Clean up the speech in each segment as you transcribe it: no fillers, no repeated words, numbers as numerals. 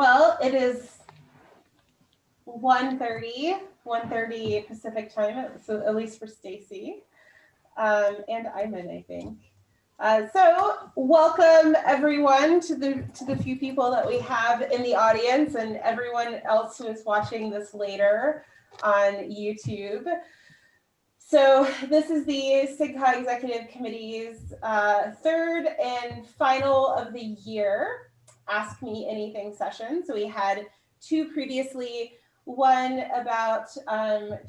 well, it is 1:30 Pacific time, so at least for Stacy, and Iman, I think. So welcome everyone to the few people that we have in the audience and everyone else who is watching this later on YouTube. So this is the SIGCHI Executive Committee's third and final of the year Ask Me Anything session. So we had two previously, one about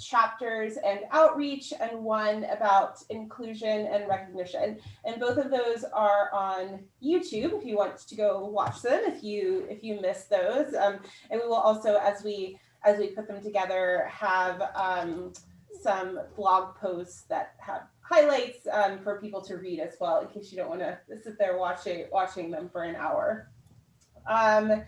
chapters and outreach and one about inclusion and recognition. And both of those are on YouTube if you want to go watch them, if you missed those. And we will also, as we put them together, have some blog posts that have highlights for people to read as well, in case you don't want to sit there watching them for an hour. I'm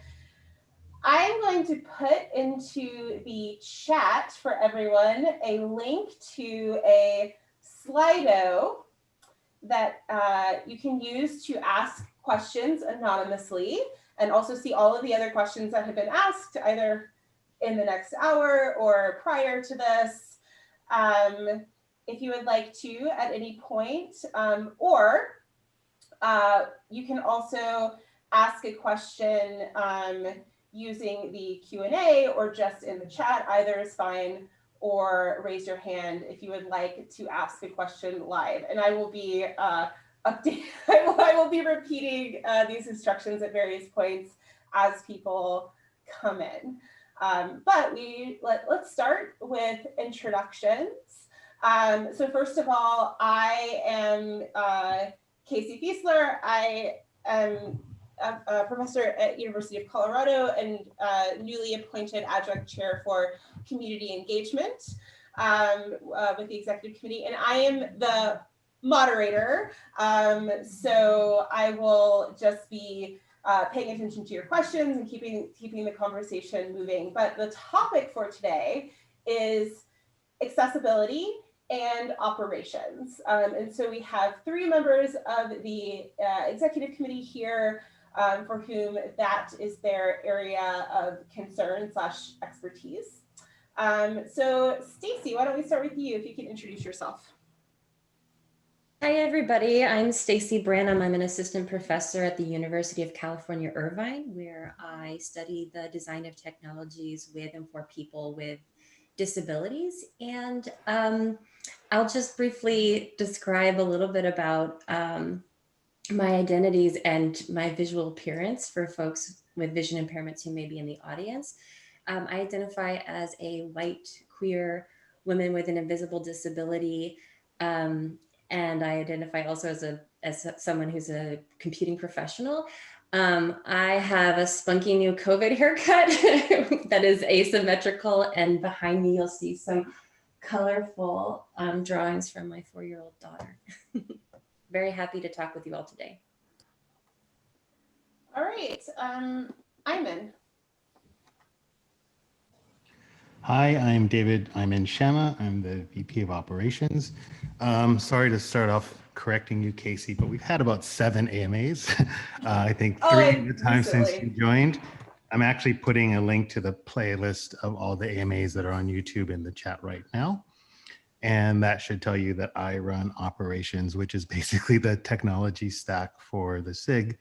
going to put into the chat for everyone a link to a Slido that you can use to ask questions anonymously and also see all of the other questions that have been asked either in the next hour or prior to this. If you would like to at any point, or you can also ask a question using the Q&A or just in the chat, either is fine, or raise your hand if you would like to ask a question live. And I will be I will be repeating these instructions at various points as people come in. But let's start with introductions. So first of all, I am Casey Fiesler. I am a professor at University of Colorado and newly appointed Adjunct Chair for Community Engagement with the Executive Committee, and I am the moderator. So I will just be paying attention to your questions and keeping the conversation moving. But the topic for today is accessibility and operations. And so we have three members of the Executive Committee here for whom that is their area of concern / expertise. So Stacy, why don't we start with you, if you can introduce yourself. Hi, everybody. I'm Stacy Branham. I'm an assistant professor at the University of California, Irvine, where I study the design of technologies with and for people with disabilities. And I'll just briefly describe a little bit about my identities and my visual appearance for folks with vision impairments who may be in the audience. I identify as a white, queer woman with an invisible disability. And I identify also as someone who's a computing professional. I have a spunky new COVID haircut that is asymmetrical, and behind me you'll see some colorful drawings from my 4-year-old daughter. Very happy to talk with you all today. All right, Iman. Hi, I'm David. I'm in Shamma. I'm the VP of Operations. Sorry to start off correcting you, Casey, but we've had about 7 AMAs. I think 3 at the time since you joined. I'm actually putting a link to the playlist of all the AMAs that are on YouTube in the chat right now. And that should tell you that I run operations, which is basically the technology stack for the SIG.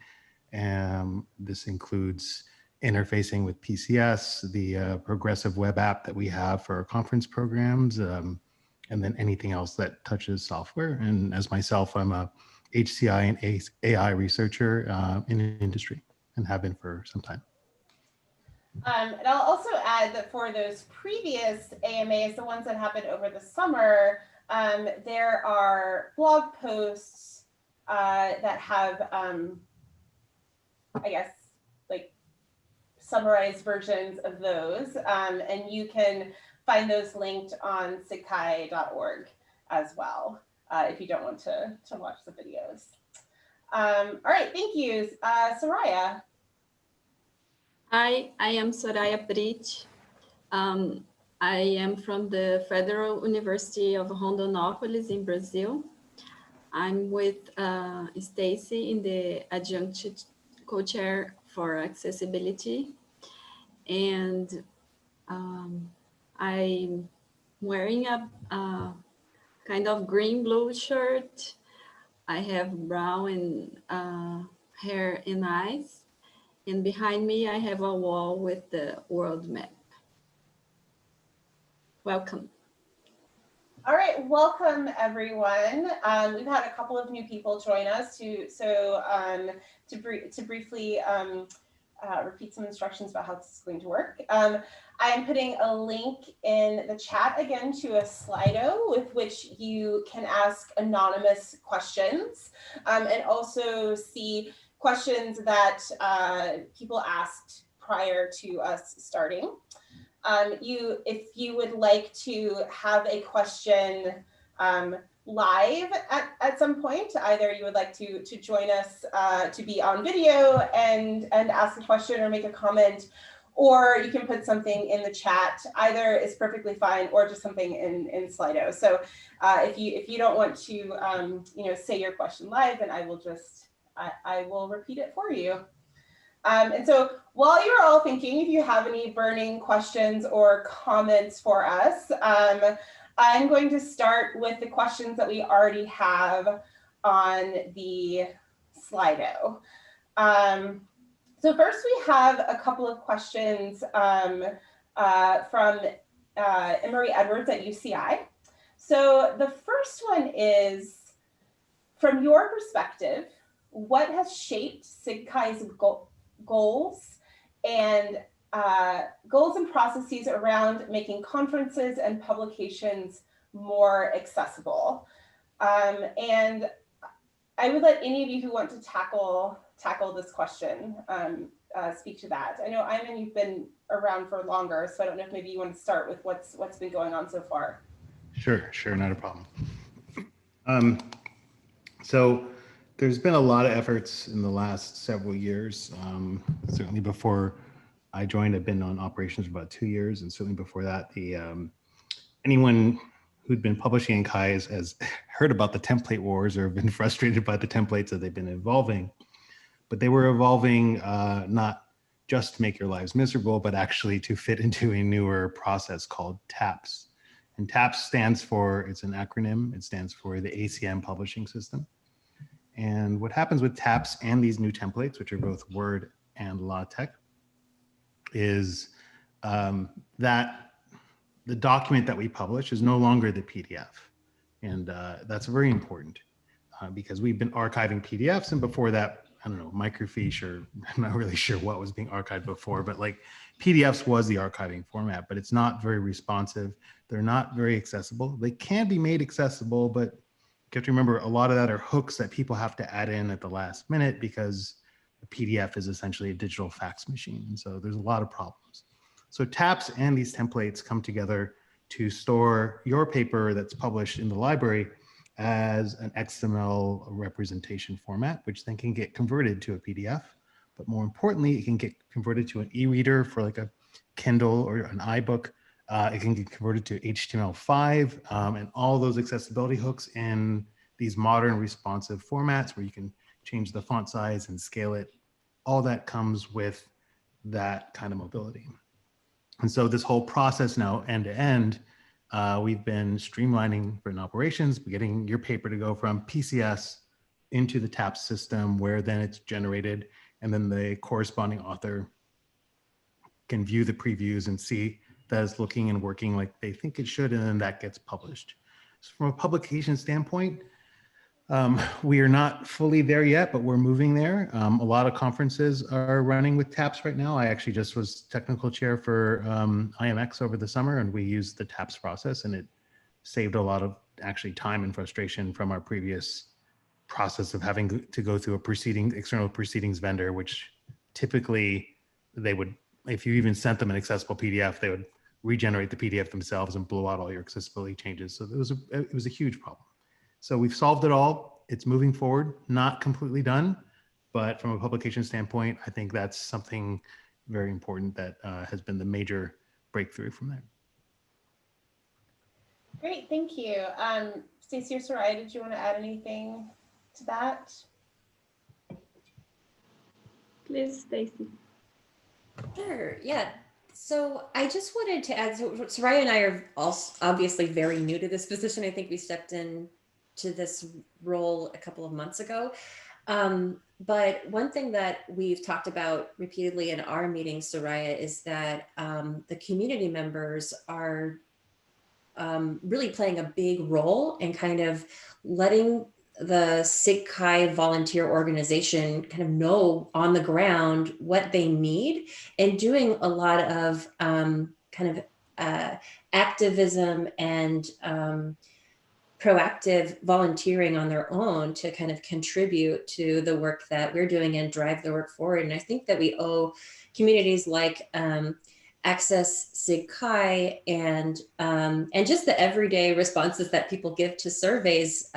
This includes interfacing with PCS, the progressive web app that we have for our conference programs, and then anything else that touches software. And as myself, I'm a HCI and AI researcher in the industry and have been for some time. And I'll also add that for those previous AMAs, the ones that happened over the summer, there are blog posts that have, I guess, like summarized versions of those. And you can find those linked on sigchi.org as well, if you don't want to watch the videos. All right, thank you. Soraia. Hi, I am Soraia Prietch. I am from the Federal University of Rondonópolis in Brazil. I'm with Stacy in the Adjunct Co-Chair for Accessibility. and I'm wearing a kind of green-blue shirt. I have brown and hair and eyes. And behind me, I have a wall with the world map. Welcome. All right, welcome everyone. We've had a couple of new people join us to briefly repeat some instructions about how this is going to work. I'm putting a link in the chat again to a Slido with which you can ask anonymous questions and also see questions that people asked prior to us starting. If you would like to have a question live at some point, either you would like to join us to be on video and ask a question or make a comment, or you can put something in the chat. Either is perfectly fine, or just something in Slido. So if you don't want to say your question live, then I will repeat it for you. And so while you're all thinking, if you have any burning questions or comments for us, I'm going to start with the questions that we already have on the Slido. So first we have a couple of questions from Emery Edwards at UCI. So the first one is, from your perspective, what has shaped SIGCHI's goals and processes around making conferences and publications more accessible? And I would let any of you who want to tackle this question speak to that. I know, Ayman, you've been around for longer, so I don't know if maybe you want to start with what's been going on so far. Sure, not a problem. So there's been a lot of efforts in the last several years. Certainly before I joined, I've been on operations for about 2 years, and certainly before that, anyone who'd been publishing in CHI has heard about the template wars or been frustrated by the templates that they've been evolving. But they were evolving not just to make your lives miserable, but actually to fit into a newer process called TAPS. And TAPS stands for, it's an acronym, it stands for the ACM Publishing System. And what happens with TAPS and these new templates, which are both Word and LaTeX, is that the document that we publish is no longer the PDF. And that's very important because we've been archiving PDFs, and before that, I don't know, microfiche, or I'm not really sure what was being archived before, but like PDFs was the archiving format, but it's not very responsive. They're not very accessible. They can be made accessible, but you have to remember a lot of that are hooks that people have to add in at the last minute because a PDF is essentially a digital fax machine. And so there's a lot of problems. So TAPS and these templates come together to store your paper that's published in the library as an XML representation format, which then can get converted to a PDF. But more importantly, it can get converted to an e-reader for like a Kindle or an iBook. It can get converted to HTML5 and all those accessibility hooks in these modern responsive formats where you can change the font size and scale it. All that comes with that kind of mobility. And so this whole process now, end to end, we've been streamlining for operations, getting your paper to go from PCS into the TAPS system where then it's generated, and then the corresponding author can view the previews and see that it's looking and working like they think it should, and then that gets published. So from a publication standpoint, we are not fully there yet, but we're moving there. A lot of conferences are running with TAPS right now. I actually just was technical chair for IMX over the summer, and we used the TAPS process, and it saved a lot of actually time and frustration from our previous process of having to go through a external proceedings vendor, which typically they would, if you even sent them an accessible PDF, they would regenerate the PDF themselves and blow out all your accessibility changes. So it was a huge problem. So we've solved it all. It's moving forward, not completely done, but from a publication standpoint, I think that's something very important that has been the major breakthrough from there. Great, thank you. Stacy or Soraia, did you want to add anything to that? Please, Stacy. Sure, yeah. So I just wanted to add, so Soraia and I are also obviously very new to this position. I think we stepped in to this role a couple of months ago. But one thing that we've talked about repeatedly in our meetings, Soraia, is that the community members are really playing a big role in kind of letting the SIGCHI volunteer organization kind of know on the ground what they need, and doing a lot of kind of activism and proactive volunteering on their own to kind of contribute to the work that we're doing and drive the work forward. And I think that we owe communities like Access SIGCHI and just the everyday responses that people give to surveys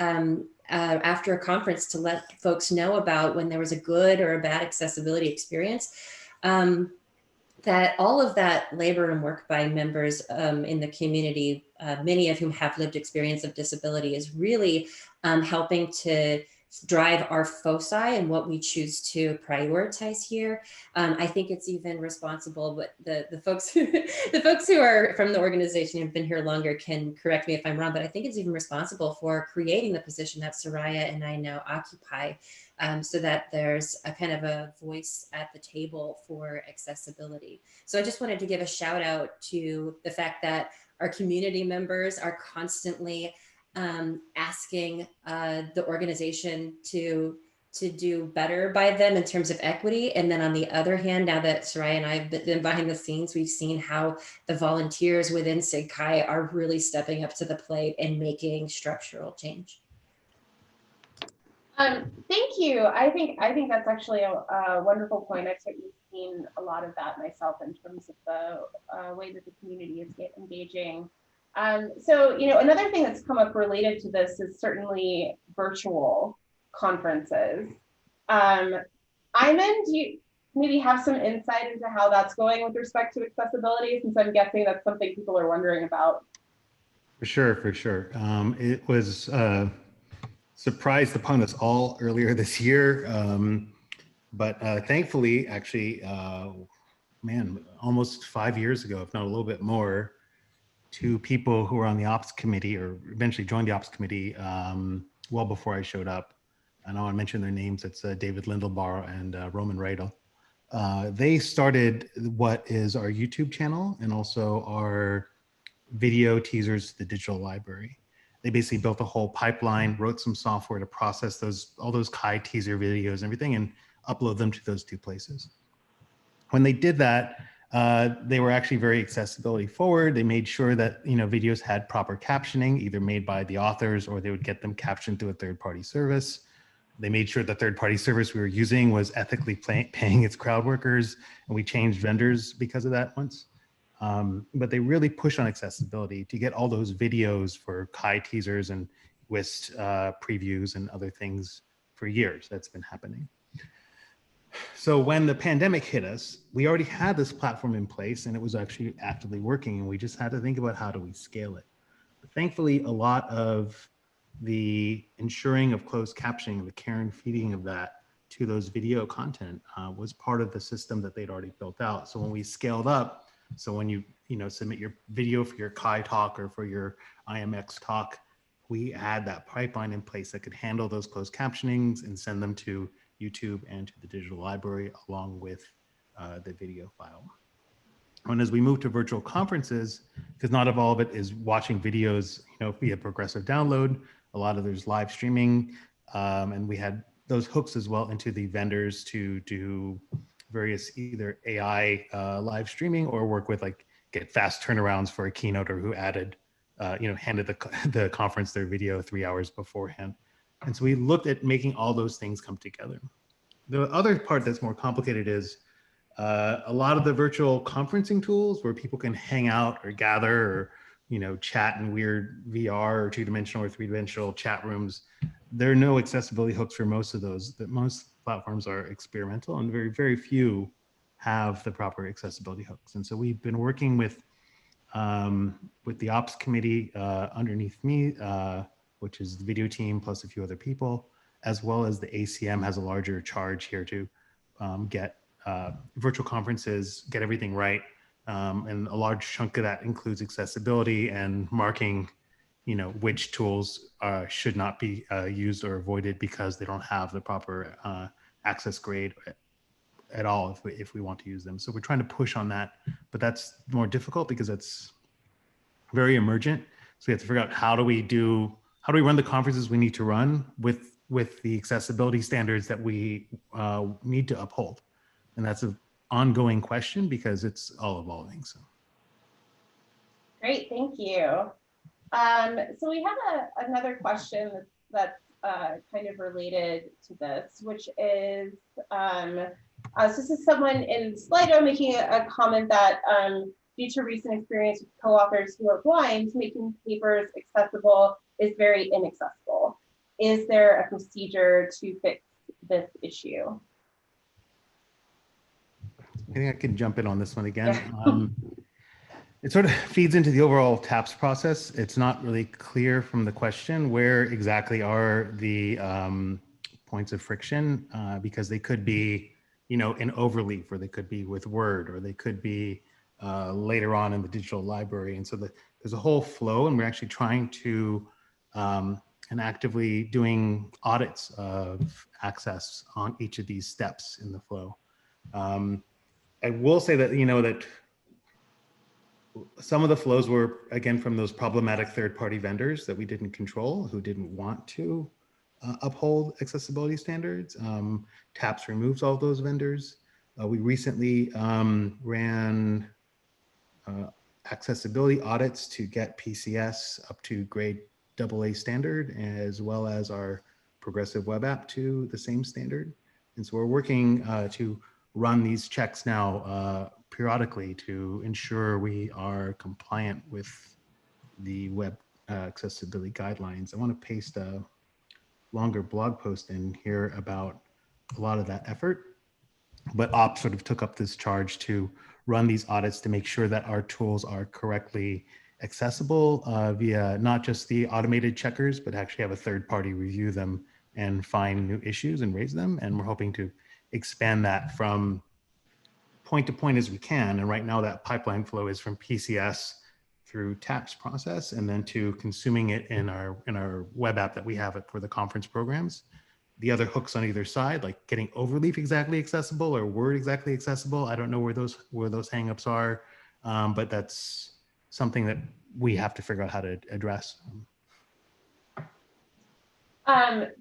after a conference to let folks know about when there was a good or a bad accessibility experience. That all of that labor and work by members in the community, many of whom have lived experience of disability, is really helping to drive our foci and what we choose to prioritize here. I think it's even responsible, but the folks the folks who are from the organization who've been here longer can correct me if I'm wrong, but I think it's even responsible for creating the position that Soraia and I now occupy, so that there's a kind of a voice at the table for accessibility. So I just wanted to give a shout out to the fact that our community members are constantly asking the organization to do better by them in terms of equity. And then on the other hand, now that Soraia and I have been behind the scenes, we've seen how the volunteers within SIGCHI are really stepping up to the plate and making structural change. Thank you. I think that's actually a wonderful point. I've certainly seen a lot of that myself in terms of the way that the community is engaging. So, you know, another thing that's come up related to this is certainly virtual conferences. Iman, do you maybe have some insight into how that's going with respect to accessibility, since I'm guessing that's something people are wondering about? For sure, for sure. It was surprised upon us all earlier this year. But thankfully, actually, man, almost 5 years ago, if not a little bit more, two people who were on the ops committee or eventually joined the ops committee well before I showed up. And I want to mention their names. It's David Lindelbar and Roman Reidel. They started what is our YouTube channel and also our video teasers to the digital library. They basically built a whole pipeline, wrote some software to process all those Kai teaser videos and everything and upload them to those two places. When they did that, they were actually very accessibility forward. They made sure that, you know, videos had proper captioning, either made by the authors or they would get them captioned through a third-party service. They made sure the third-party service we were using was ethically paying its crowd workers, and we changed vendors because of that once. But they really push on accessibility to get all those videos for Kai teasers and WIST previews and other things for years. That's been happening. So when the pandemic hit us, we already had this platform in place and it was actually actively working, and we just had to think about how do we scale it. But thankfully, a lot of the ensuring of closed captioning, the care and feeding of that to those video content was part of the system that they'd already built out. So when we scaled up, so when you submit your video for your Kai talk or for your IMX talk, we had that pipeline in place that could handle those closed captionings and send them to YouTube and to the digital library along with the video file. And as we move to virtual conferences, because not all of it is watching videos, via progressive download, a lot of there's live streaming, and we had those hooks as well into the vendors to do various either AI live streaming or work with get fast turnarounds for a keynoter who added, handed the conference their video 3 hours beforehand. And so we looked at making all those things come together. The other part that's more complicated is a lot of the virtual conferencing tools where people can hang out or gather or chat in weird VR or two-dimensional or three-dimensional chat rooms. There are no accessibility hooks for most of those. That most platforms are experimental and very, very few have the proper accessibility hooks. And so we've been working with the ops committee underneath me, which is the video team plus a few other people, as well as the ACM has a larger charge here to get virtual conferences, get everything right, And a large chunk of that includes accessibility and marking, which tools should not be used or avoided because they don't have the proper access grade at all if we want to use them. So we're trying to push on that, but that's more difficult because it's very emergent. So we have to figure out how do we run the conferences we need to run with the accessibility standards that we need to uphold. And that's an ongoing question because it's all evolving. So. Great, thank you. So we have another question that's kind of related to this, which is, so this is someone in Slido making a comment that due to recent experience with co-authors who are blind, making papers accessible is very inaccessible. Is there a procedure to fix this issue? I think I can jump in on this one again. Yeah. It sort of feeds into the overall TAPS process. It's not really clear from the question where exactly are the points of friction because they could be, in overleaf, or they could be with Word, or they could be later on in the digital library. And so there's a whole flow, and we're actually trying to and actively doing audits of access on each of these steps in the flow. I will say that, that some of the flows were, again, from those problematic third-party vendors that we didn't control, who didn't want to uphold accessibility standards. TAPS removes all those vendors. We recently ran accessibility audits to get PCS up to grade AA standard, as well as our progressive web app to the same standard. And so we're working to run these checks now periodically to ensure we are compliant with the web accessibility guidelines. I want to paste a longer blog post in here about a lot of that effort, but Ops sort of took up this charge to run these audits to make sure that our tools are correctly accessible via not just the automated checkers, but actually have a third party review them and find new issues and raise them. And we're hoping to expand that from point to point as we can. And right now that pipeline flow is from PCS through TAPS process and then to consuming it in our web app that we have for the conference programs. The other hooks on either side, like getting overleaf exactly accessible or Word exactly accessible, I don't know where those hangups are, but that's something that we have to figure out how to address.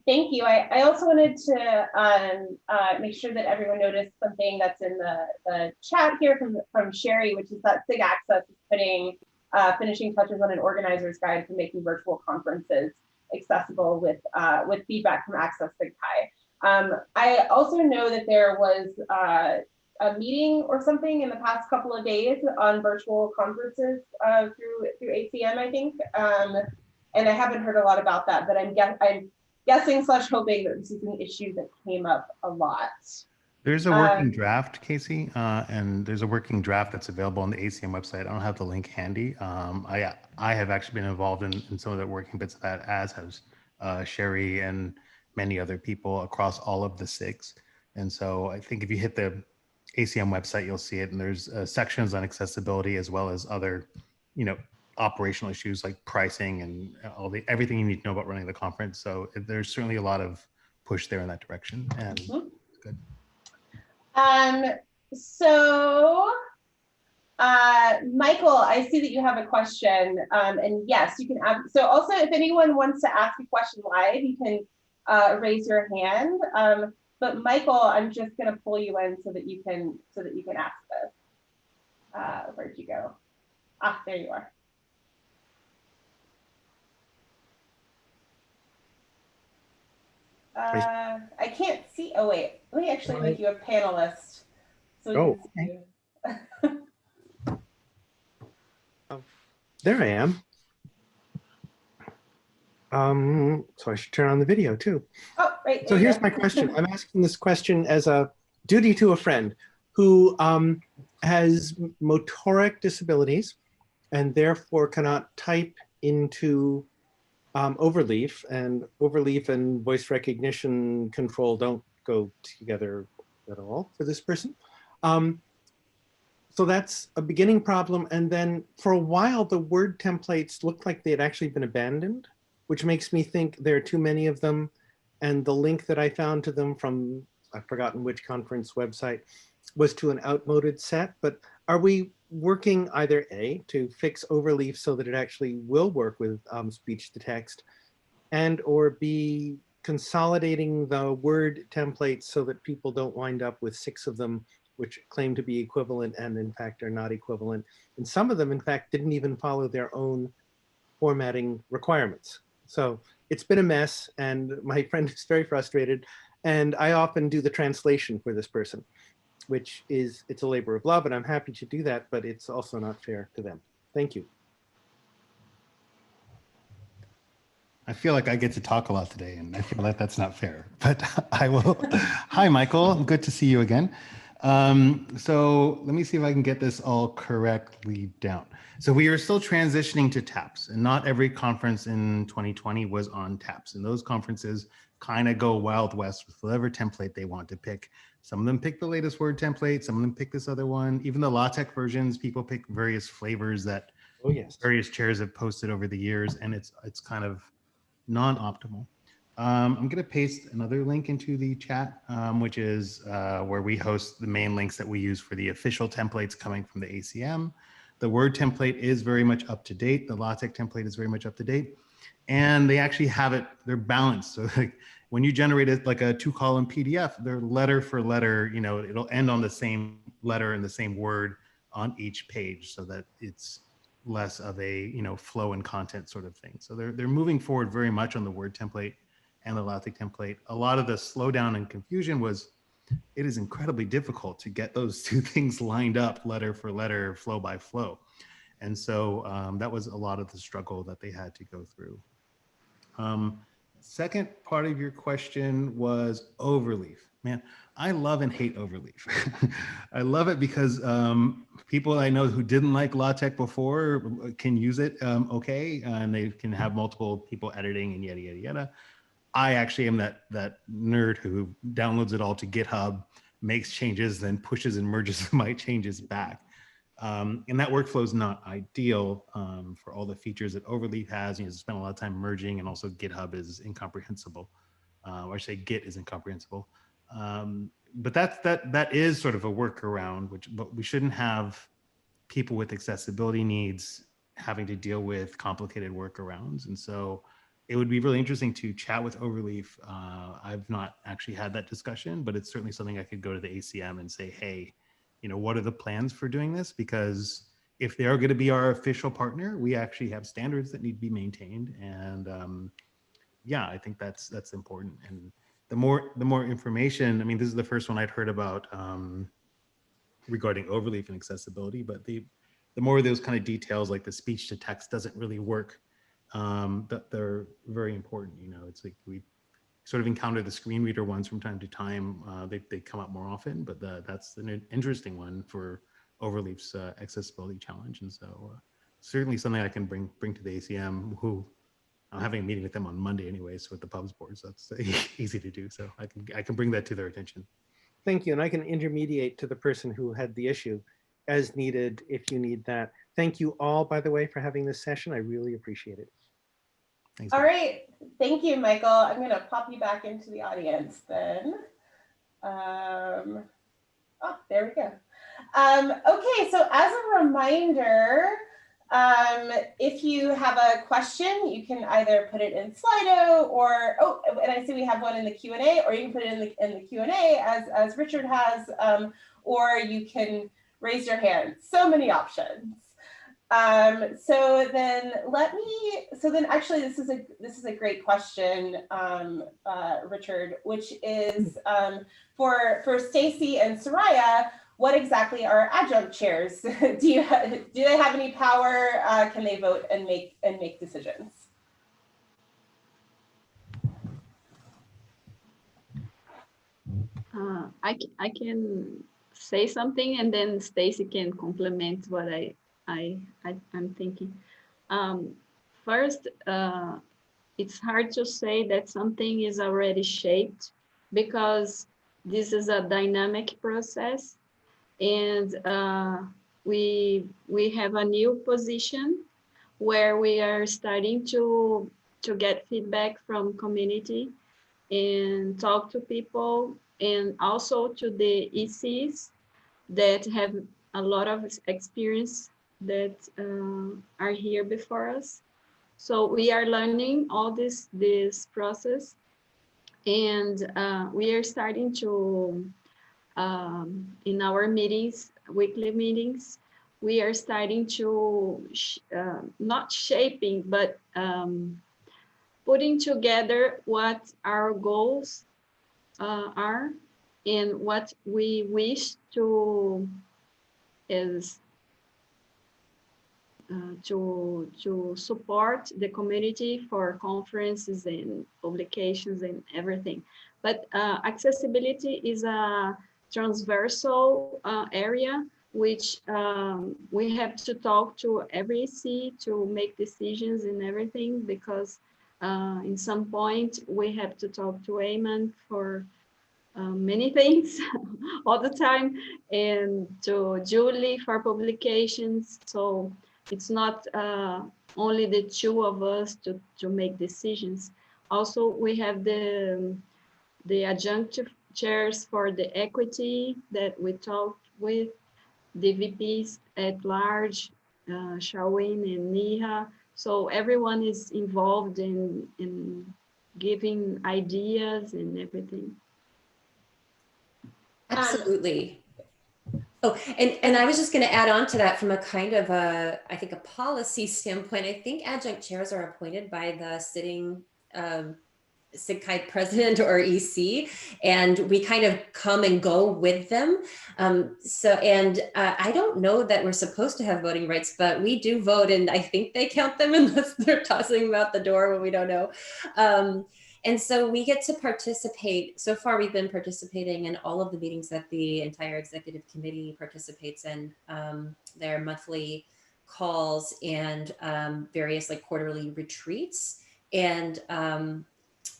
Thank you. I also wanted to make sure that everyone noticed something that's in the chat here from Sherry, which is that SIG Access is putting finishing touches on an organizer's guide for making virtual conferences accessible with feedback from Access SIGCHI. I also know that there was a meeting or something in the past couple of days on virtual conferences through ACM, I think. And I haven't heard a lot about that, but I'm guessing / hoping that this is an issue that came up a lot. There's a working draft, Casey, and there's a working draft that's available on the ACM website. I don't have the link handy. I have actually been involved in some of the working bits of that, as has Sherry and many other people across all of the SIGs. And so I think if you hit the ACM website, you'll see it. And there's sections on accessibility as well as other, operational issues like pricing and everything you need to know about running the conference. So there's certainly a lot of push there in that direction, and it's good. So Michael, I see that you have a question, and yes, you can ask. So also, if anyone wants to ask a question live, you can raise your hand. But Michael, I'm just going to pull you in so that you can ask this. Where'd you go? Ah, there you are. I can't see. Oh wait, let me actually make you a panelist. So there I am. So I should turn on the video too. Oh, right. So here's my question. I'm asking this question as a duty to a friend who has motoric disabilities and therefore cannot type into overleaf, and overleaf and voice recognition control don't go together at all for this person. So that's a beginning problem. And then for a while, the word templates looked like they had actually been abandoned, which makes me think there are too many of them. And the link that I found to them from, I've forgotten which conference website, was to an outmoded set. But are we working either A, to fix overleaf so that it actually will work with speech to text, and or B, consolidating the word templates so that people don't wind up with 6 of them, which claim to be equivalent and in fact are not equivalent. And some of them, in fact, didn't even follow their own formatting requirements. So it's been a mess, and my friend is very frustrated. And I often do the translation for this person, which is, it's a labor of love, and I'm happy to do that, but it's also not fair to them. Thank you. I feel like I get to talk a lot today, and I feel like that's not fair, but I will. Hi, Michael. Good to see you again. So let me see if I can get this all correctly down. So we are still transitioning to TAPS, and not every conference in 2020 was on TAPS. And those conferences kind of go Wild West with whatever template they want to pick. Some of them pick the latest word template, some of them pick this other one. Even the LaTeX versions, people pick various flavors that various chairs have posted over the years, and it's kind of non-optimal. I'm going to paste another link into the chat, which is where we host the main links that we use for the official templates coming from the ACM. The Word template is very much up to date. The LaTeX template is very much up to date. And they actually have it, they're balanced. So like when you generate it like a 2-column PDF, they're letter for letter, you know, it'll end on the same letter and the same word on each page so that it's less of a, you know, flow and content sort of thing. So they're moving forward very much on the Word template and the LaTeX template. A lot of the slowdown and confusion was, it is incredibly difficult to get those two things lined up, letter for letter, flow by flow. And so that was a lot of the struggle that they had to go through. Second part of your question was overleaf. Man, I love and hate overleaf. I love it because people I know who didn't like LaTeX before can use it okay, and they can have multiple people editing and yada, yada, yada. I actually am that nerd who downloads it all to GitHub, makes changes, then pushes and merges my changes back. And that workflow is not ideal for all the features that Overleaf has. You know, spend a lot of time merging, and also GitHub is incomprehensible, or I say Git is incomprehensible. But that is sort of a workaround, but we shouldn't have people with accessibility needs having to deal with complicated workarounds. And so it would be really interesting to chat with Overleaf. I've not actually had that discussion, but it's certainly something I could go to the ACM and say, hey, you know, what are the plans for doing this? Because if they are going to be our official partner, we actually have standards that need to be maintained. And yeah, I think that's important. And the more information, I mean, this is the first one I'd heard about regarding Overleaf and accessibility, but the more of those kind of details, like the speech to text doesn't really work, that they're very important. You know, it's like we sort of encounter the screen reader ones from time to time. They come up more often, but that's an interesting one for Overleaf's accessibility challenge. And so certainly something I can bring to the ACM, who I'm having a meeting with them on Monday anyways with the pubs board. So that's easy to do. So I can bring that to their attention. Thank you. And I can intermediate to the person who had the issue as needed if you need that. Thank you all, by the way, for having this session. I really appreciate it. Thanks. All right. Thank you, Michael. I'm going to pop you back into the audience then. Oh, there we go. Okay, so as a reminder, if you have a question, you can either put it in Slido or, oh, and I see we have one in the Q&A, or you can put it in the Q&A as Richard has, or you can raise your hand. So many options. So then actually this is a great question, Richard, which is for Stacy and Soraia. What exactly are adjunct chairs? Do they have any power? Can they vote and make decisions? I can say something, and then Stacy can complement what I'm thinking. First, it's hard to say that something is already shaped, because this is a dynamic process. And we have a new position where we are starting to get feedback from community and talk to people, and also to the ECs that have a lot of experience that are here before us. So we are learning all this process, and we are starting to in our meetings, weekly meetings, we are starting to not shaping, but putting together what our goals are and what we wish to is to support the community for conferences and publications and everything. But accessibility is a transversal area which we have to talk to every EC to make decisions and everything, because in some point we have to talk to Ayman for many things all the time, and to Julie for publications. So it's not only the two of us to make decisions. Also, we have the adjunct chairs for the equity that we talked with, the VPs at large, Shawin and Niha. So everyone is involved in giving ideas and everything. Absolutely. Oh, and I was just going to add on to that from a kind of a, I think, a policy standpoint. I think adjunct chairs are appointed by the sitting SIGCHI president or EC, and we kind of come and go with them. I don't know that we're supposed to have voting rights, but we do vote, and I think they count them unless they're tossing them out the door when we don't know. And so we get to participate. So far, we've been participating in all of the meetings that the entire executive committee participates in, their monthly calls and various like quarterly retreats. And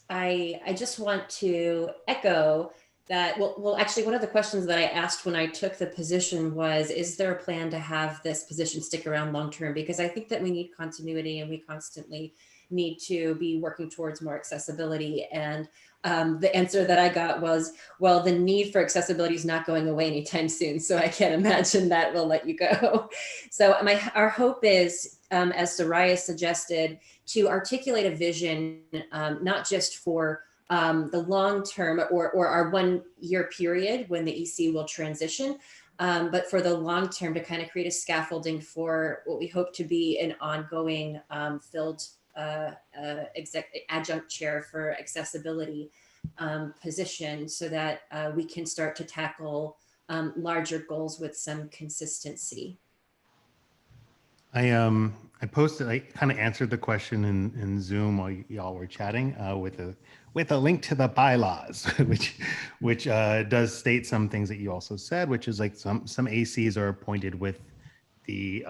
I just want to echo that. Well, actually, one of the questions that I asked when I took the position was, is there a plan to have this position stick around long term? Because I think that we need continuity, and we constantly need to be working towards more accessibility. And the answer that I got was, well, the need for accessibility is not going away anytime soon. So I can't imagine that we'll let you go. So our hope is, as Soraia suggested, to articulate a vision, not just for the long term or our 1 year period when the EC will transition, but for the long term, to kind of create a scaffolding for what we hope to be an ongoing filled adjunct chair for accessibility position, so that we can start to tackle larger goals with some consistency. I posted, I kind of answered the question in Zoom while y'all were chatting with a link to the bylaws, which does state some things that you also said, which is like some ACs are appointed with the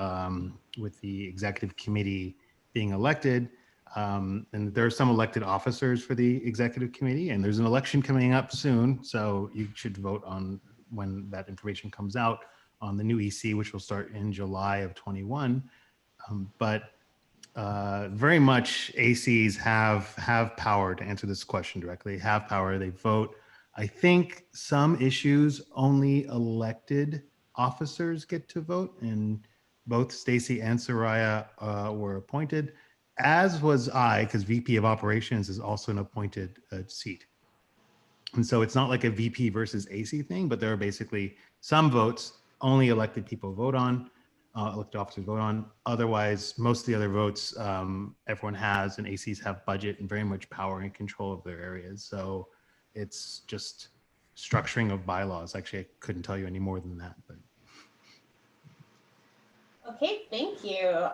executive committee being elected, and there are some elected officers for the executive committee, and there's an election coming up soon, so you should vote on, when that information comes out, on the new EC, which will start in July of 21. But very much ACs have power, to answer this question directly, have power. They vote. I think some issues only elected officers get to vote, and both Stacy and Soraia were appointed, as was I, because VP of Operations is also an appointed seat. And so it's not like a VP versus AC thing, but there are basically some votes only elected people vote on, elected officers vote on. Otherwise, most of the other votes everyone has, and ACs have budget and very much power and control of their areas. So it's just structuring of bylaws. Actually, I couldn't tell you any more than that. But Okay, thank you.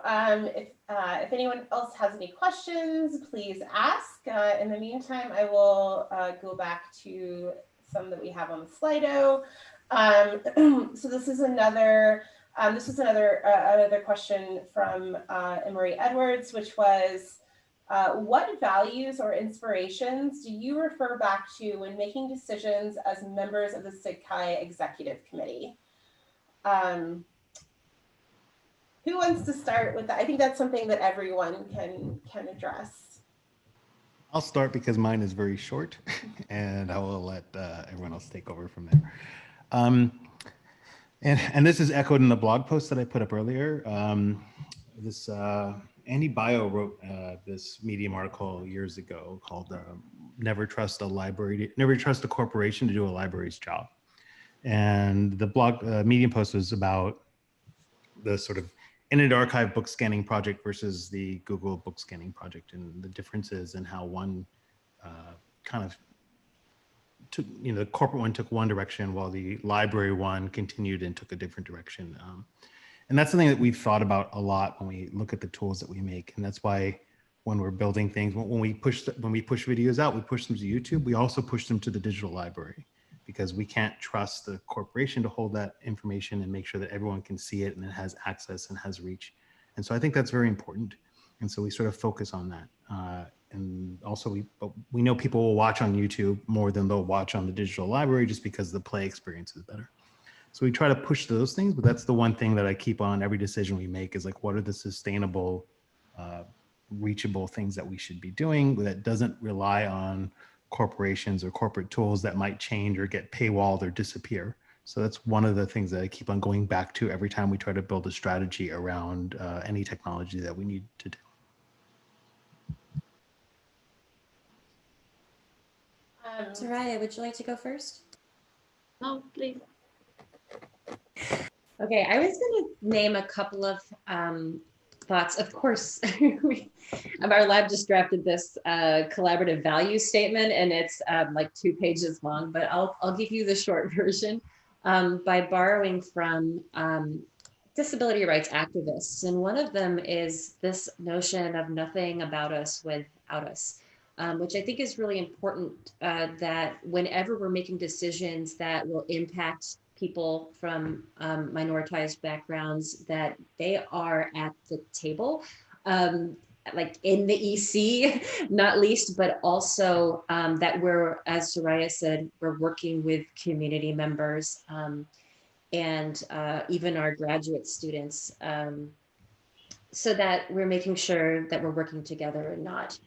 If anyone else has any questions, please ask. In the meantime, I will go back to some that we have on the Slido. So this is another question from Emery Edwards, which was, what values or inspirations do you refer back to when making decisions as members of the SIGCHI Executive Committee? Who wants to start with that? I think that's something that everyone can address. I'll start because mine is very short, and I will let everyone else take over from there. And this is echoed in the blog post that I put up earlier. This Andy Bio wrote this Medium article years ago called "Never Trust a Corporation to Do a Library's Job," and the blog Medium post was about the sort of Internet Archive book scanning project versus the Google book scanning project, and the differences and how one kind of took, the corporate one took one direction while the library one continued and took a different direction. And that's something that we've thought about a lot when we look at the tools that we make. And that's why when we're building things, when we push videos out, we push them to YouTube. We also push them to the digital library, because we can't trust the corporation to hold that information and make sure that everyone can see it and it has access and has reach. And so I think that's very important. And so we sort of focus on that. And also we know people will watch on YouTube more than they'll watch on the digital library, just because the play experience is better. So we try to push those things, but that's the one thing that I keep on every decision we make is like, what are the sustainable, reachable things that we should be doing that doesn't rely on corporations or corporate tools that might change or get paywalled or disappear. So that's one of the things that I keep on going back to every time we try to build a strategy around any technology that we need to do. Soraia, would you like to go first? No, please. Okay, I was going to name a couple of thoughts. Of course, our lab just drafted this collaborative values statement, and it's like 2 pages long, but I'll give you the short version by borrowing from disability rights activists. And one of them is this notion of nothing about us without us. Which I think is really important, that whenever we're making decisions that will impact people from minoritized backgrounds, that they are at the table, like in the EC, not least, but also that we're, as Soraia said, we're working with community members and even our graduate students, so that we're making sure that we're working together and not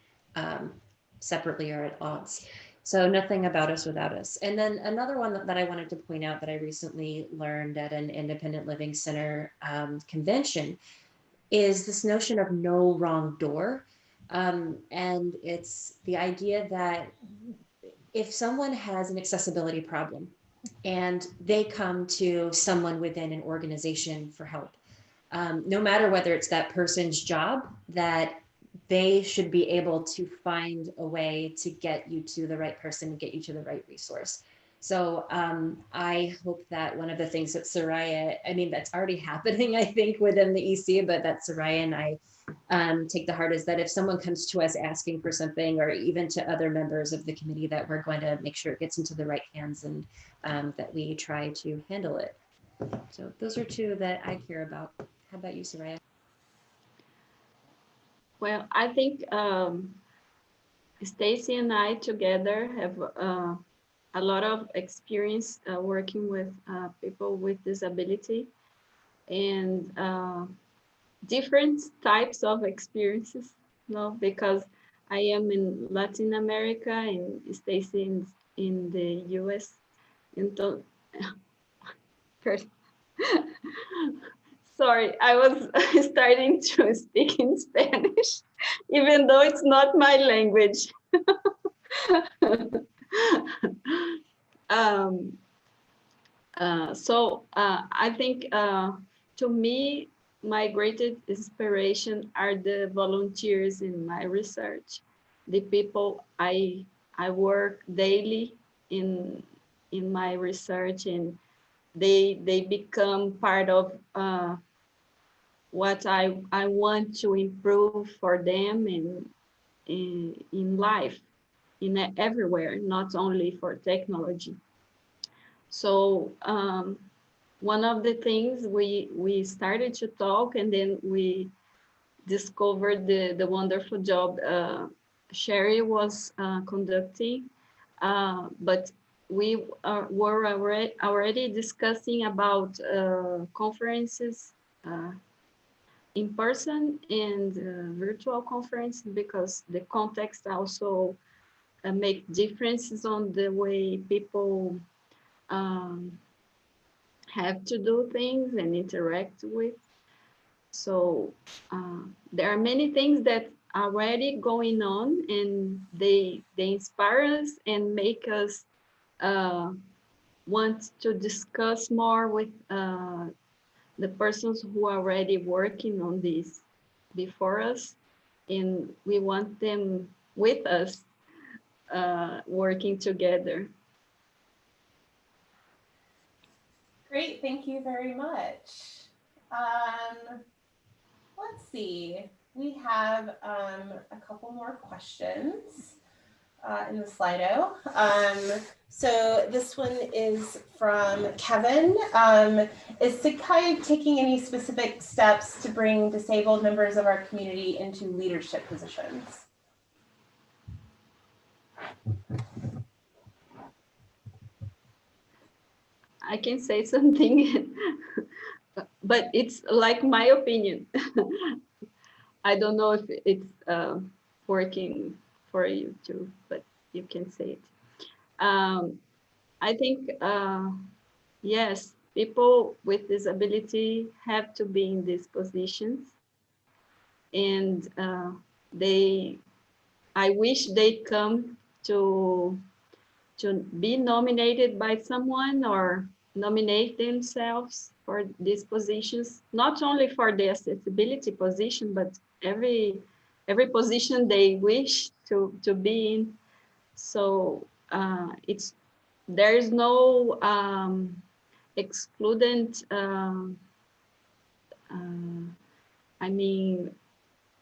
separately or at odds. So nothing about us without us. And then another one that I wanted to point out that I recently learned at an Independent Living Center convention is this notion of no wrong door. And it's the idea that if someone has an accessibility problem and they come to someone within an organization for help, no matter whether it's that person's job, that they should be able to find a way to get you to the right person and get you to the right resource. So I hope that one of the things that Soraia, I mean, that's already happening, I think, within the EC, but that Soraia and I take to heart is that if someone comes to us asking for something, or even to other members of the committee, that we're going to make sure it gets into the right hands and that we try to handle it. So those are 2 that I care about. How about you, Soraia? Well, I think Stacy and I together have a lot of experience working with people with disability, and different types of experiences, because I am in Latin America and Stacy in the US. Então, first, sorry, I was starting to speak in Spanish, even though it's not my language. I think to me, my greatest inspiration are the volunteers in my research, the people I work daily in my research, and they become part of what I want to improve for them in life, everywhere, not only for technology. So one of the things we started to talk, and then we discovered the wonderful job Sherry was conducting, but we were already discussing about conferences in person and virtual conference, because the context also make differences on the way people have to do things and interact with. So there are many things that are already going on, and they inspire us and make us want to discuss more with the persons who are already working on this before us, and we want them with us working together. Great, thank you very much. Let's see, we have a couple more questions in the Slido. So this one is from Kevin. Is SIGCHI taking any specific steps to bring disabled members of our community into leadership positions? I can say something, but it's like my opinion. I don't know if it's working for you too, but you can say it. I think, yes, people with disability have to be in these positions, and I wish they come to be nominated by someone or nominate themselves for these positions, not only for the accessibility position, but every position they wish to be in. So there is no excludent, I mean,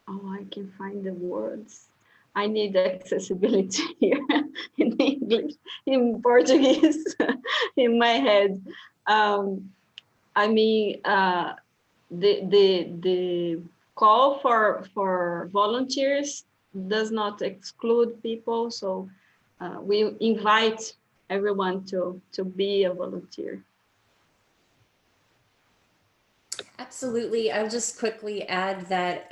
oh, I can find the words. I need accessibility here in English, in Portuguese, in my head. I mean, the call for volunteers does not exclude people, so we invite everyone to be a volunteer. Absolutely. I'll just quickly add that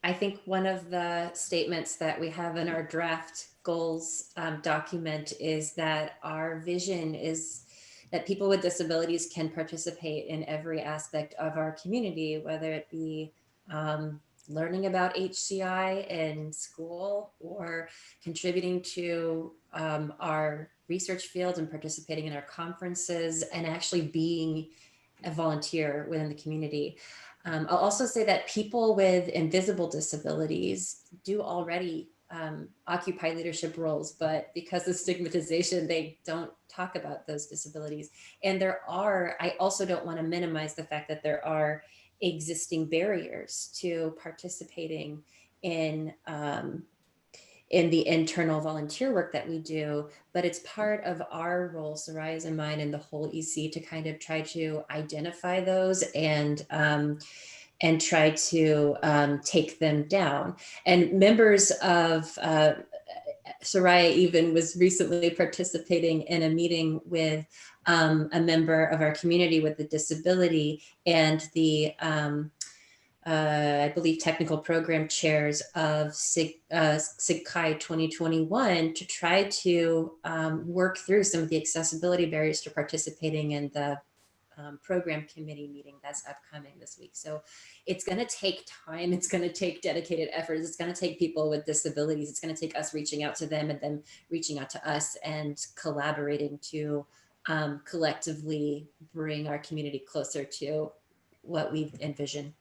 I think one of the statements that we have in our draft goals document is that our vision is that people with disabilities can participate in every aspect of our community, whether it be learning about HCI in school or contributing to our research field and participating in our conferences and actually being a volunteer within the community. I'll also say that people with invisible disabilities do already occupy leadership roles, but because of stigmatization, they don't talk about those disabilities. And I also don't want to minimize the fact that there are existing barriers to participating in the internal volunteer work that we do, but it's part of our role, Soraia's and mine, and the whole EC to kind of try to identify those and try to take them down. And members of Soraia even was recently participating in a meeting with a member of our community with a disability, and the I believe technical program chairs of SIGCHI 2021 to try to work through some of the accessibility barriers to participating in the program committee meeting that's upcoming this week. So it's going to take time. It's going to take dedicated efforts. It's going to take people with disabilities. It's going to take us reaching out to them and them reaching out to us and collaborating to collectively bring our community closer to what we envision.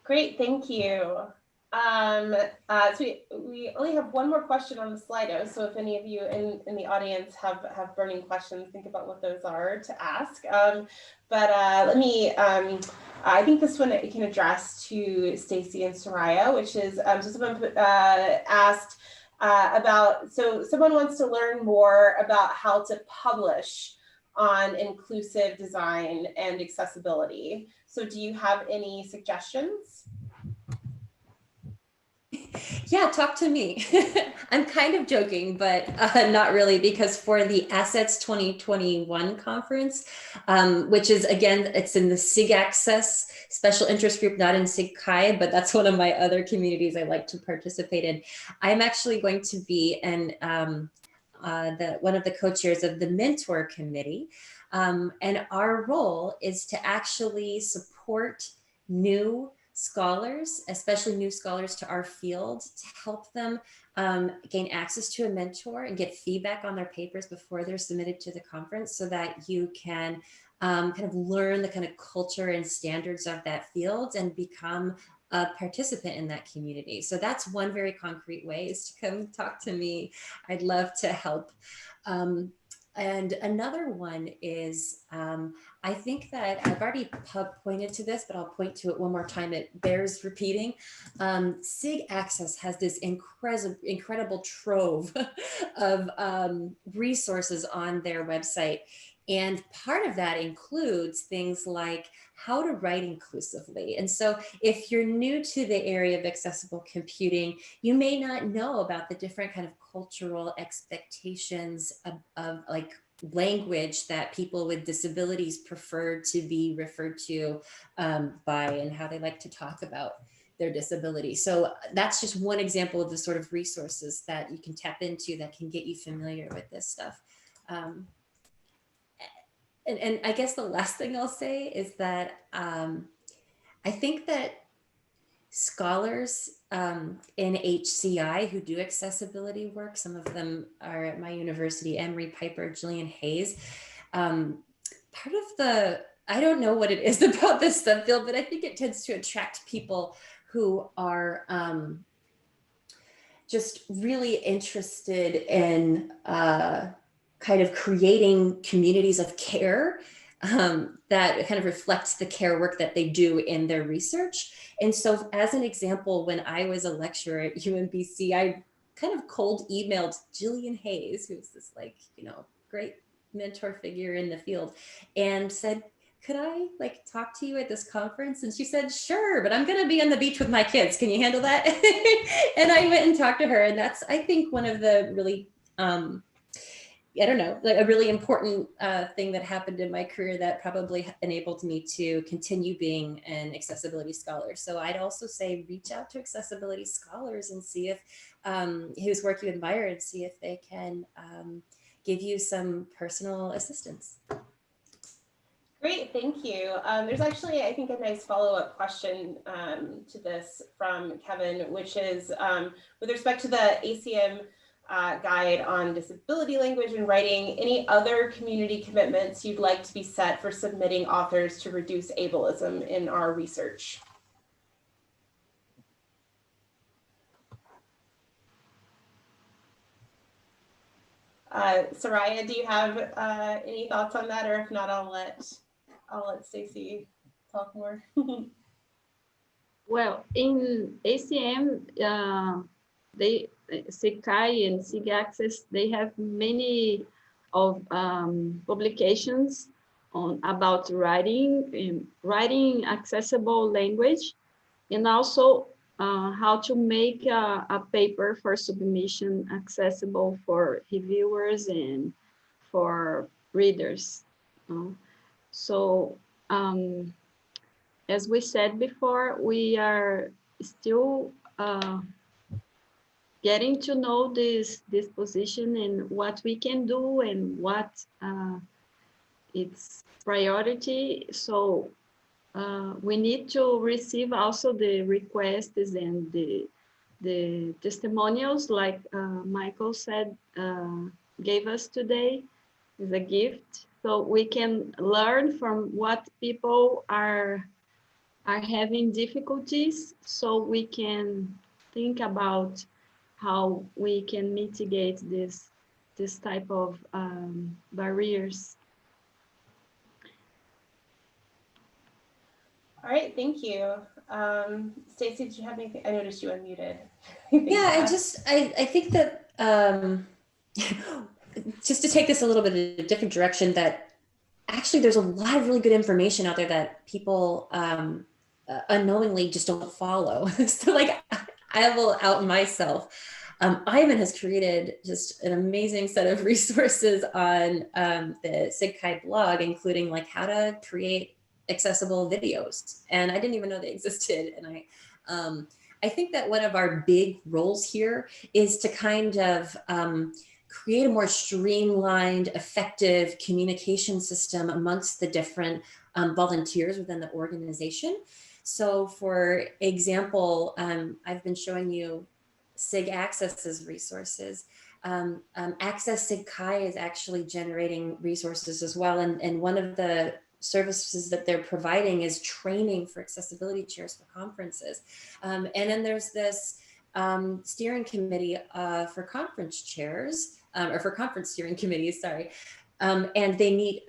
Great, thank you. So we only have one more question on the Slido. So if any of you in the audience have burning questions, think about what those are to ask. Let me, I think this one you can address to Stacy and Soraia, which is, so someone asked about, so someone wants to learn more about how to publish on inclusive design and accessibility. So do you have any suggestions? Yeah, talk to me. I'm kind of joking, but not really, because for the Assets 2021 conference, which is, again, it's in the SIG Access special interest group, not in SIGCHI, but that's one of my other communities I like to participate in. I'm actually going to be one of the co-chairs of the Mentor Committee. And our role is to actually support new scholars, especially new scholars to our field, to help them gain access to a mentor and get feedback on their papers before they're submitted to the conference, so that you can kind of learn the kind of culture and standards of that field and become a participant in that community. So that's one very concrete way, is to come talk to me. I'd love to help. And another one is, I think that I've already pointed to this, but I'll point to it one more time. It bears repeating. SIG Access has this incredible trove of resources on their website. And part of that includes things like how to write inclusively. And so if you're new to the area of accessible computing, you may not know about the different kind of cultural expectations of like language that people with disabilities prefer to be referred to by, and how they like to talk about their disability. So that's just one example of the sort of resources that you can tap into that can get you familiar with this stuff. And I guess the last thing I'll say is that I think that scholars in HCI who do accessibility work, some of them are at my university, Emery Piper, Jillian Hayes. Part of the, I don't know what it is about this subfield, but I think it tends to attract people who are just really interested in kind of creating communities of care that kind of reflects the care work that they do in their research. And so as an example, when I was a lecturer at UMBC, I kind of cold emailed Jillian Hayes, who's this like, you know, great mentor figure in the field, and said, could I like talk to you at this conference? And she said, sure, but I'm gonna be on the beach with my kids. Can you handle that? And I went and talked to her. And that's, I think, one of the really, I don't know, like a really important thing that happened in my career that probably enabled me to continue being an accessibility scholar. So I'd also say reach out to accessibility scholars and see if whose work you admire, and see if they can give you some personal assistance. Great, thank you. There's actually, I think, a nice follow-up question to this from Kevin, which is with respect to the ACM guide on disability language and writing, any other community commitments you'd like to be set for submitting authors to reduce ableism in our research? Soraia, do you have any thoughts on that? Or if not, I'll let Stacey talk more. Well, in ACM, SIGCHI and SIG Access, they have many of publications about writing accessible language, and also how to make a paper for submission accessible for reviewers and for readers. So as we said before, we are still getting to know this position and what we can do and what its priority. So we need to receive also the requests and the testimonials, like Michael said, gave us today as a gift. So we can learn from what people are having difficulties, so we can think about how we can mitigate this type of barriers. All right, thank you. Stacey, did you have anything? I noticed you unmuted. Yeah, I think that just to take this a little bit in a different direction, that actually there's a lot of really good information out there that people unknowingly just don't follow. So like, I will out myself. Ivan has created just an amazing set of resources on the SIGCHI blog, including like how to create accessible videos. And I didn't even know they existed. And I think that one of our big roles here is to kind of create a more streamlined, effective communication system amongst the different volunteers within the organization. So for example, I've been showing you SIG Access's resources. Access SIGCHI is actually generating resources as well. And one of the services that they're providing is training for accessibility chairs for conferences. And then there's this steering committee for conference chairs, or for conference steering committees, sorry. And they meet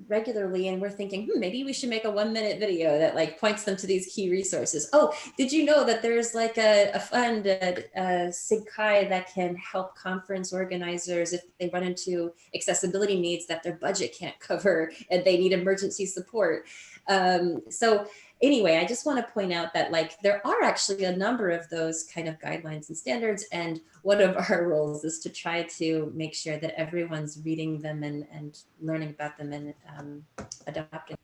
regularly, and we're thinking, maybe we should make a 1-minute video that like points them to these key resources. Oh, did you know that there's like a fund at SIGCHI that can help conference organizers if they run into accessibility needs that their budget can't cover and they need emergency support? So anyway, I just want to point out that like there are actually a number of those kind of guidelines and standards, and one of our roles is to try to make sure that everyone's reading them and learning about them and adopting.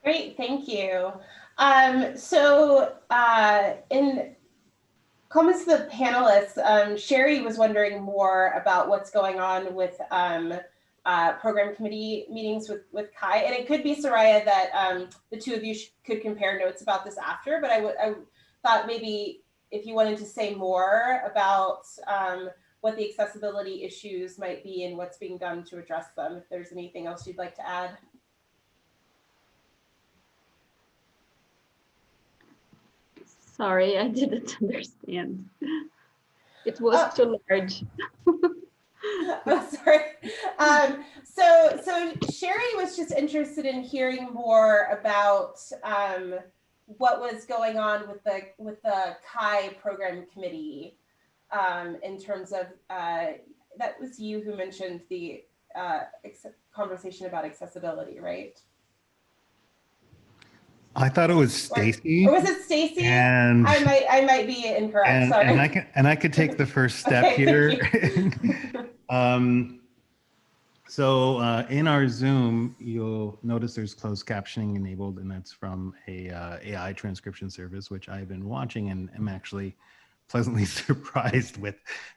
Great, thank you. In comments to the panelists, Sherry was wondering more about what's going on with program committee meetings with Kai, and it could be, Soraia, that the two of you could compare notes about this after, but I thought maybe if you wanted to say more about what the accessibility issues might be and what's being done to address them, if there's anything else you'd like to add. Sorry, I didn't understand. It was too large. Oh, sorry. So Sherry was just interested in hearing more about what was going on with the Kai program committee in terms of that was you who mentioned the conversation about accessibility, right? I thought it was Stacy. Or was it Stacy? And I might be incorrect. Sorry. And I could take the first step Okay, here. So in our Zoom, you'll notice there's closed captioning enabled, and that's from a AI transcription service, which I've been watching and am actually pleasantly surprised with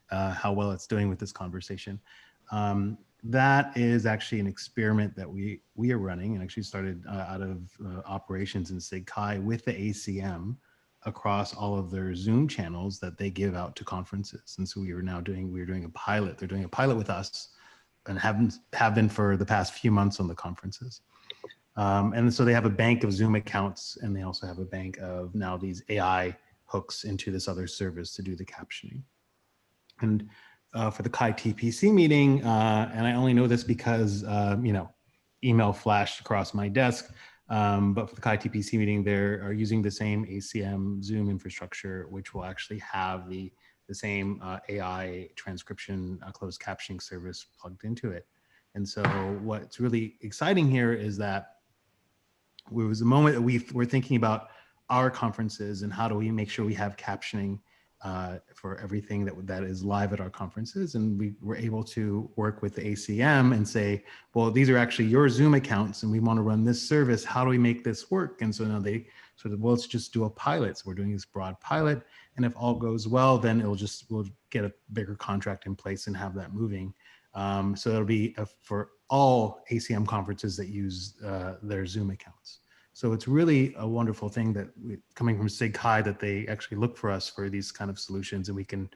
how well it's doing with this conversation. That is actually an experiment that we are running, and actually started out of operations in SIGCHI with the ACM across all of their Zoom channels that they give out to conferences. And so we're doing a pilot. They're doing a pilot with us, and have been for the past few months on the conferences. And so they have a bank of Zoom accounts, and they also have a bank of now these AI hooks into this other service to do the captioning. And for the Kai TPC meeting, and I only know this because, email flashed across my desk, but for the Kai TPC meeting, they are using the same ACM Zoom infrastructure, which will actually have the same AI transcription closed captioning service plugged into it. And so what's really exciting here is that it was a moment that we were thinking about our conferences and how do we make sure we have captioning for everything that is live at our conferences. And we were able to work with the ACM and say, well, these are actually your Zoom accounts and we want to run this service. How do we make this work? And so now they sort of, well, let's just do a pilot. So we're doing this broad pilot. And if all goes well, then we'll get a bigger contract in place and have that moving. So it'll be for all ACM conferences that use their Zoom accounts. So it's really a wonderful thing that coming from SIGCHI that they actually look for us for these kind of solutions, and we can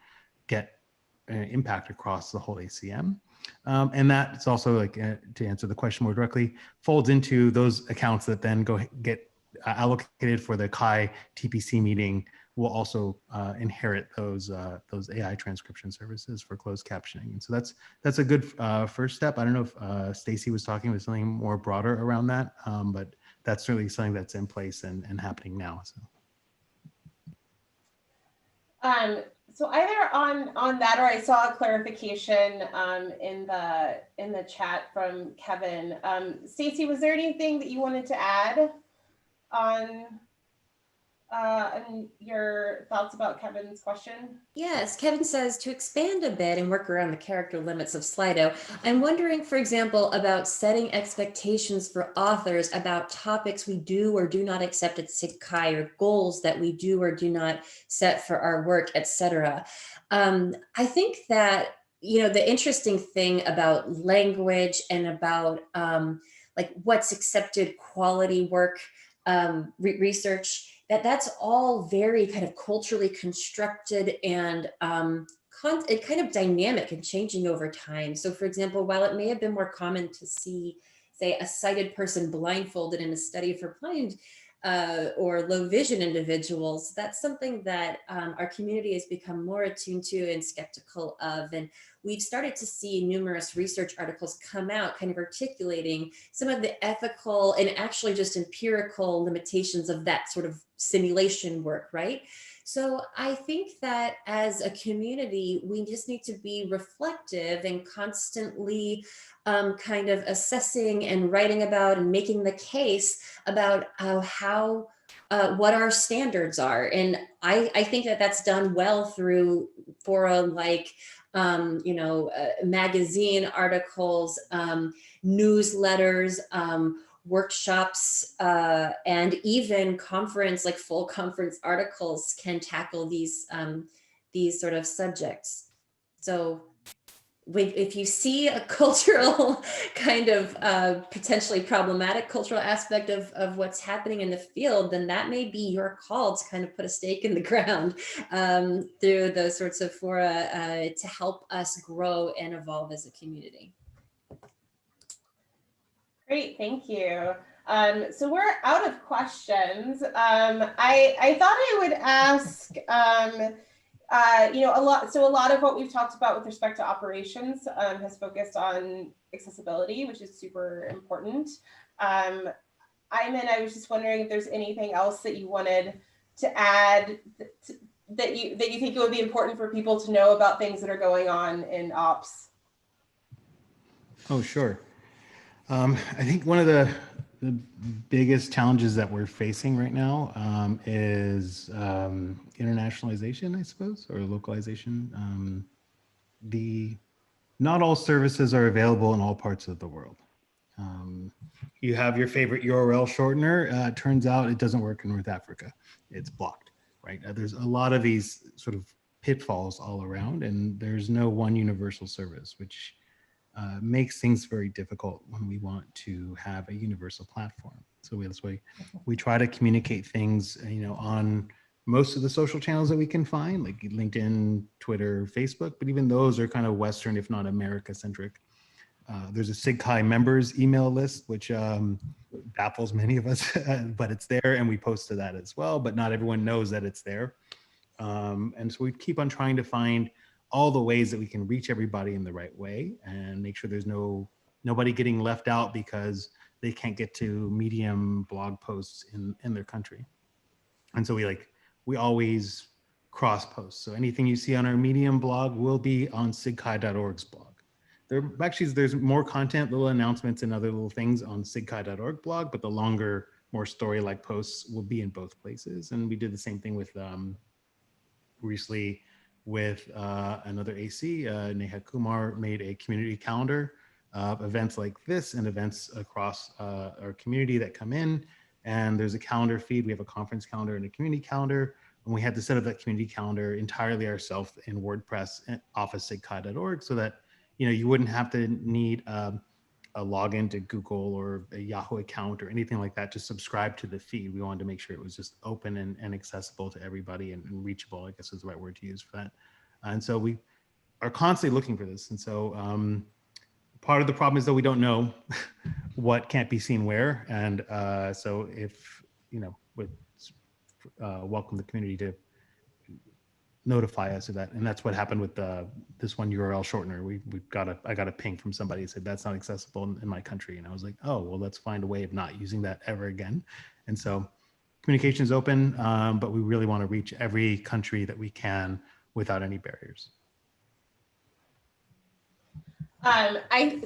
get impact across the whole ACM. And that's also, like, to answer the question more directly, folds into those accounts that then get allocated for the Kai TPC meeting. Will also inherit those AI transcription services for closed captioning. And so that's a good first step. I don't know if Stacy was talking about something more broader around that, but that's certainly something that's in place and happening now. So either on that, or I saw a clarification in the chat from Kevin. Stacy, was there anything that you wanted to add on and your thoughts about Kevin's question? Yes, Kevin says to expand a bit and work around the character limits of Slido. I'm wondering, for example, about setting expectations for authors about topics we do or do not accept at SIGCHI, or goals that we do or do not set for our work, etc. I think that, you know, the interesting thing about language and about like what's accepted quality work, research, that's all very kind of culturally constructed and kind of dynamic and changing over time. So for example, while it may have been more common to see, say, a sighted person blindfolded in a study for blind or low vision individuals, that's something that our community has become more attuned to and skeptical of. And we've started to see numerous research articles come out kind of articulating some of the ethical and actually just empirical limitations of that sort of simulation work, right? So I think that as a community, we just need to be reflective and constantly kind of assessing and writing about and making the case about how what our standards are. And I think that that's done well through fora like magazine articles, newsletters, workshops, and even conference, like full conference articles can tackle these sort of subjects. So if you see a cultural kind of potentially problematic cultural aspect of what's happening in the field, then that may be your call to kind of put a stake in the ground through those sorts of fora to help us grow and evolve as a community. Great, thank you. So we're out of questions. I thought I would ask, a lot of what we've talked about with respect to operations has focused on accessibility, which is super important. I was just wondering if there's anything else that you wanted to add that you think it would be important for people to know about things that are going on in ops. Oh, sure. I think one of the biggest challenges that we're facing right now is internationalization, I suppose, or localization. Not all services are available in all parts of the world. You have your favorite URL shortener. Turns out it doesn't work in North Africa. It's blocked, right? There's a lot of these sort of pitfalls all around, and there's no one universal service, which makes things very difficult when we want to have a universal platform. So that's why we try to communicate things, on most of the social channels that we can find, like LinkedIn, Twitter, Facebook, but even those are kind of Western, if not America-centric. There's a SIGCHI members email list, which baffles many of us, but it's there, and we post to that as well, but not everyone knows that it's there. And so we keep on trying to find all the ways that we can reach everybody in the right way and make sure there's nobody getting left out because they can't get to Medium blog posts in their country. And so we always cross post. So anything you see on our Medium blog will be on SIGCHI.org's blog. There's more content, little announcements and other little things on SIGCHI.org blog, but the longer, more story-like posts will be in both places. And we did the same thing with recently with another AC, Neha Kumar made a community calendar of events like this and events across our community that come in. And there's a calendar feed. We have a conference calendar and a community calendar. And we had to set up that community calendar entirely ourselves in WordPress off of SIGCHI.org so that you wouldn't have to need a login to Google or a Yahoo account or anything like that to subscribe to the feed. We wanted to make sure it was just open and accessible to everybody and reachable, I guess is the right word to use for that. And so we are constantly looking for this. And so part of the problem is that we don't know what can't be seen where. And so if, would welcome the community to notify us of that. And that's what happened with this one URL shortener. I got a ping from somebody who said that's not accessible in my country. And I was like, oh, well, let's find a way of not using that ever again. And so communication is open, but we really want to reach every country that we can without any barriers.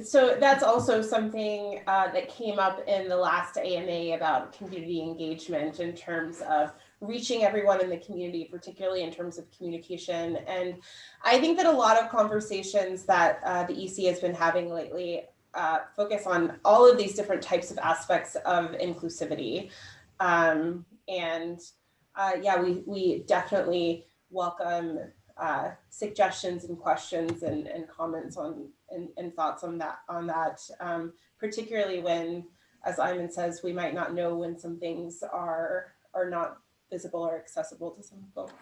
So that's also something that came up in the last AMA about community engagement in terms of reaching everyone in the community, particularly in terms of communication. And I think that a lot of conversations that the EC has been having lately focus on all of these different types of aspects of inclusivity. Yeah, we definitely welcome suggestions and questions and comments on and thoughts on that, particularly when, as Iman says, we might not know when some things are not visible or accessible to some folks.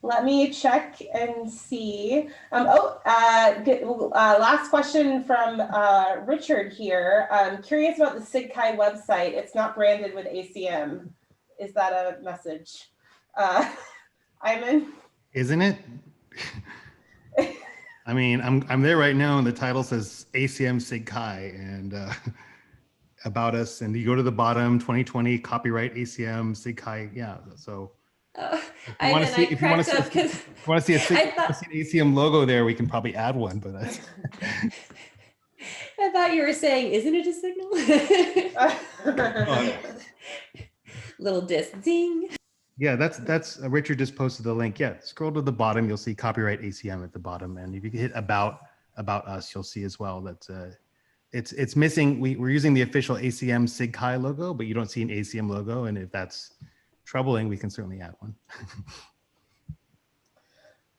Let me check and see. Last question from Richard here. Curious about the SIGCHI website. It's not branded with ACM. Is that a message? Iman? Isn't it? I mean, I'm there right now, and the title says ACM SIGCHI and about us, and you go to the bottom, 2020 copyright ACM SIGCHI. Yeah, so if you want to see, if you want to see an ACM logo there, we can probably add one. But I thought you were saying, isn't it a signal? Little disc, ding. Yeah, that's Richard just posted the link. Yeah, scroll to the bottom, you'll see copyright ACM at the bottom, and if you hit about us, you'll see as well that it's missing. We're using the official ACM SIGCHI logo, but you don't see an ACM logo, and if that's troubling, we can certainly add one.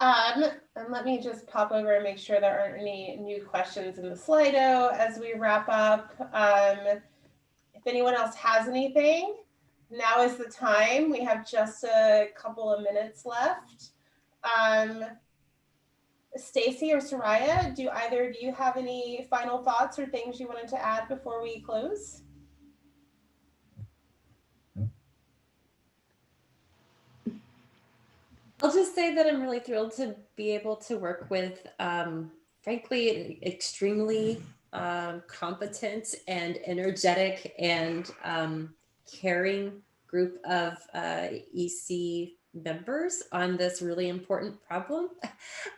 And let me just pop over and make sure there aren't any new questions in the Slido as we wrap up. If anyone else has anything, now is the time. We have just a couple of minutes left. Stacy or Soraia, do either of you have any final thoughts or things you wanted to add before we close? I'll just say that I'm really thrilled to be able to work with, frankly, extremely competent and energetic and caring group of EC members on this really important problem.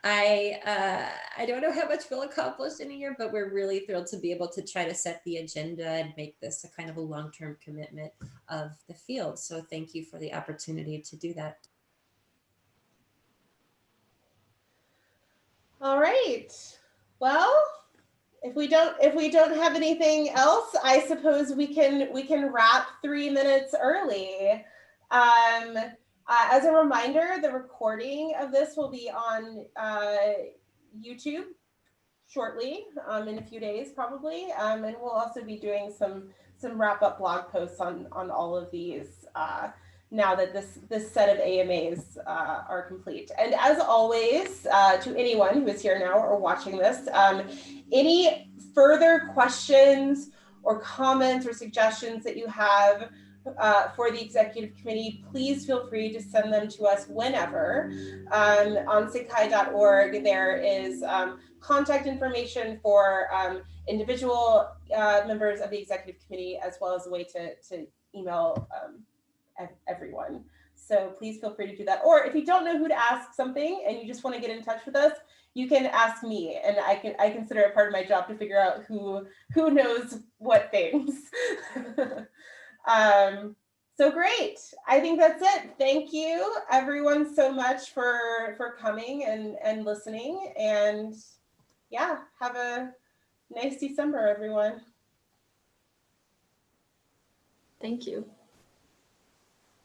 I don't know how much we'll accomplish in a year, but we're really thrilled to be able to try to set the agenda and make this a kind of a long-term commitment of the field. So thank you for the opportunity to do that. All right. Well, if we don't have anything else, I suppose we can wrap 3 minutes early. As a reminder, the recording of this will be on YouTube shortly, in a few days probably, and we'll also be doing some wrap-up blog posts on all of these now that this set of AMAs are complete. And as always, to anyone who is here now or watching this, any further questions or comments or suggestions that you have for the executive committee, please feel free to send them to us whenever. On sigchi.org, there is contact information for individual members of the executive committee, as well as a way to email everyone. So please feel free to do that. Or if you don't know who to ask something and you just want to get in touch with us, you can ask me, and I consider it part of my job to figure out who knows what things. So great. I think that's it. Thank you everyone so much for coming and listening, and yeah, have a nice December, everyone. Thank you.